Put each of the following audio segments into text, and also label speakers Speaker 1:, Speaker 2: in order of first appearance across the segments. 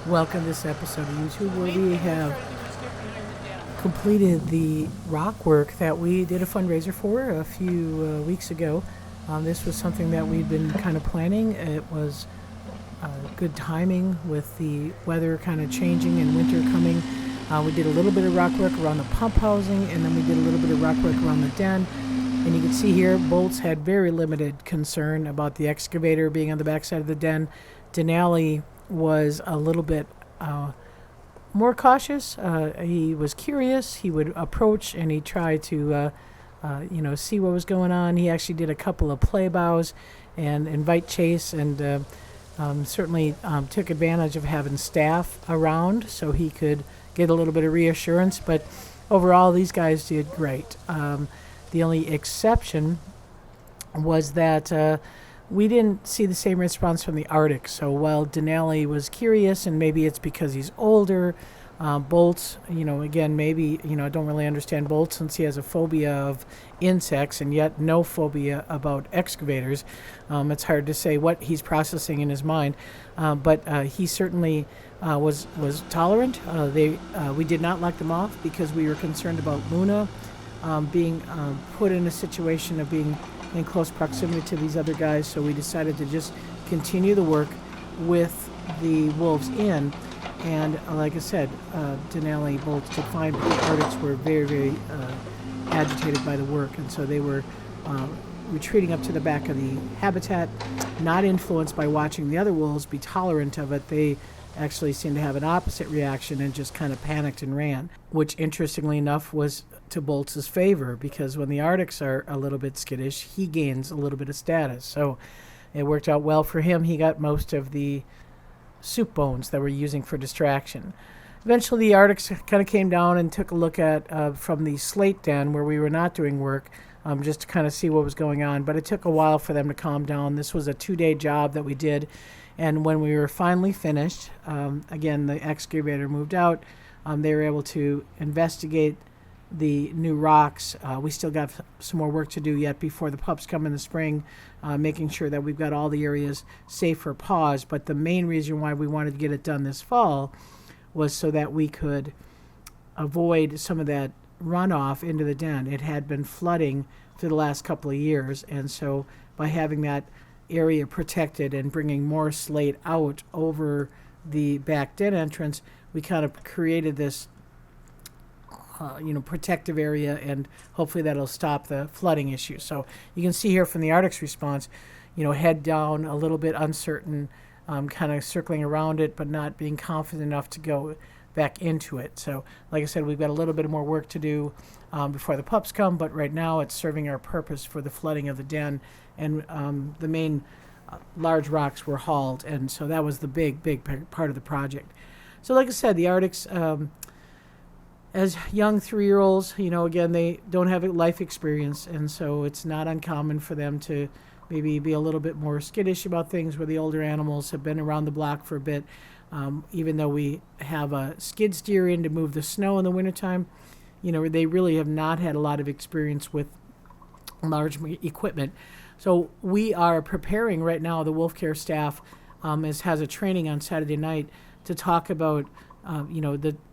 Speaker 1: Welcome to this episode of YouTube where we have completed the rock work that we did a fundraiser for a few weeks ago. This was something that we've been kind of planning. It was good timing with the weather kind of changing and winter coming. We did a little bit of rock work around the pump housing, and then we did a little bit of rock work around the den. And you can see here, Bolts had very limited concern about the excavator being on the backside of the den. Denali was a little bit more cautious. He was curious. He would approach and he tried to, see what was going on. He actually did a couple of play bows and invite chase, and certainly took advantage of having staff around so he could get a little bit of reassurance. But overall, these guys did great. The only exception was that we didn't see the same response from the Arctic. So while Denali was curious, and maybe it's because he's older, Bolts, again, maybe, I don't really understand Bolts since he has a phobia of insects and yet no phobia about excavators. It's hard to say what he's processing in his mind, but he certainly was tolerant. We did not let them off because we were concerned about Luna being put in a situation of being in close proximity to these other guys, so we decided to just continue the work with the wolves in. And like I said, Denali, Bolts did fine, but the Arctics were very, very agitated by the work, and so they were retreating up to the back of the habitat, not influenced by watching the other wolves be tolerant of it. They actually seemed to have an opposite reaction and just kind of panicked and ran, which interestingly enough was to Bolts' favor, because when the Arctics are a little bit skittish, he gains a little bit of status. So it worked out well for him. He got most of the soup bones that we're using for distraction. Eventually the Arctics kind of came down and took a look at from the slate den where we were not doing work, just to kind of see what was going on. But it took a while for them to calm down. This was a 2-day job that we did. And when we were finally finished, again, the excavator moved out. They were able to investigate the new rocks. We still got some more work to do yet before the pups come in the spring, making sure that we've got all the areas safe for paws. But the main reason why we wanted to get it done this fall was so that we could avoid some of that runoff into the den. It had been flooding for the last couple of years, and so by having that area protected and bringing more slate out over the back den entrance, we kind of created this protective area, and hopefully that'll stop the flooding issue. So you can see here from the Arctic's response, head down, a little bit uncertain, kind of circling around it, but not being confident enough to go back into it. So like I said, we've got a little bit more work to do before the pups come, but right now it's serving our purpose for the flooding of the den, and the main large rocks were hauled, and so that was the big part of the project. So like I said, the Arctics, as young 3-year-olds, again, they don't have a life experience, and so it's not uncommon for them to maybe be a little bit more skittish about things, where the older animals have been around the block for a bit. Even though we have a skid steer in to move the snow in the wintertime, they really have not had a lot of experience with large equipment. So we are preparing right now, the Wolf Care staff has a training on Saturday night to talk about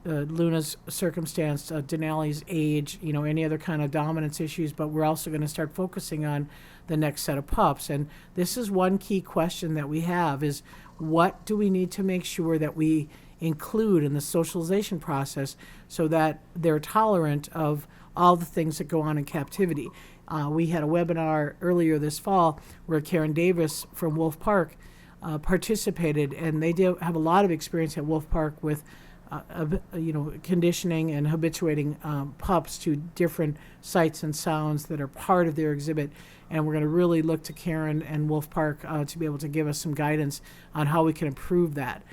Speaker 1: Luna's circumstance, Denali's age, any other kind of dominance issues, but we're also going to start focusing on the next set of pups. And this is one key question that we have, is what do we need to make sure that we include in the socialization process so that they're tolerant of all the things that go on in captivity. We had a webinar earlier this fall where Karen Davis from Wolf Park participated, and they do have a lot of experience at Wolf Park with conditioning and habituating pups to different sights and sounds that are part of their exhibit. And we're going to really look to Karen and Wolf Park to be able to give us some guidance on how we can improve that.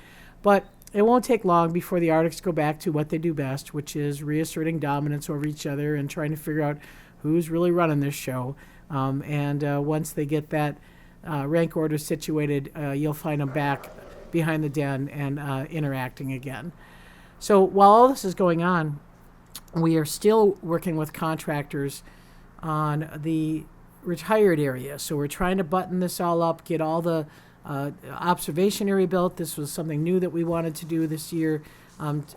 Speaker 1: But it won't take long before the Arctics go back to what they do best, which is reasserting dominance over each other and trying to figure out who's really running this show. And once they get that rank order situated, you'll find them back behind the den and interacting again. So while all this is going on, we are still working with contractors on the retired area. So we're trying to button this all up, get all the observation area built. This was something new that we wanted to do this year,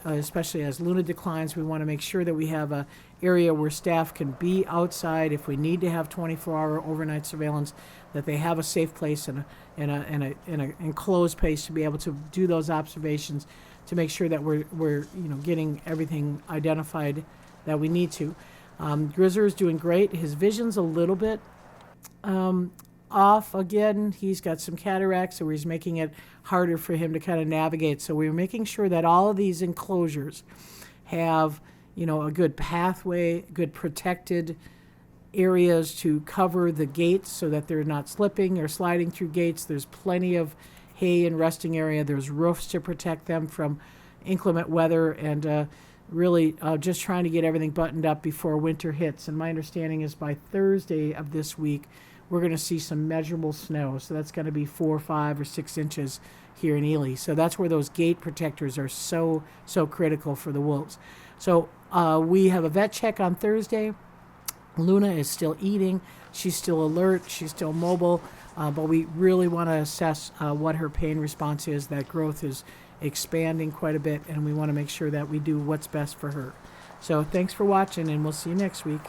Speaker 1: especially as Luna declines. We want to make sure that we have a area where staff can be outside if we need to have 24-hour overnight surveillance, that they have a safe place and an enclosed place to be able to do those observations, to make sure that we're getting everything identified that we need to. Grizzer is doing great. His vision's a little bit off again. He's got some cataracts, so he's making it harder for him to kind of navigate. So we're making sure that all of these enclosures have, a good pathway, good protected areas to cover the gates so that they're not slipping or sliding through gates. There's plenty of hay and resting area. There's roofs to protect them from inclement weather, and really just trying to get everything buttoned up before winter hits. And my understanding is by Thursday of this week, we're going to see some measurable snow. So that's going to be 4, 5, or 6 inches here in Ely. So that's where those gate protectors are so critical for the wolves. So we have a vet check on Thursday. Luna is still eating. She's still alert. She's still mobile. But we really want to assess what her pain response is. That growth is expanding quite a bit, and we want to make sure that we do what's best for her. So thanks for watching, and we'll see you next week.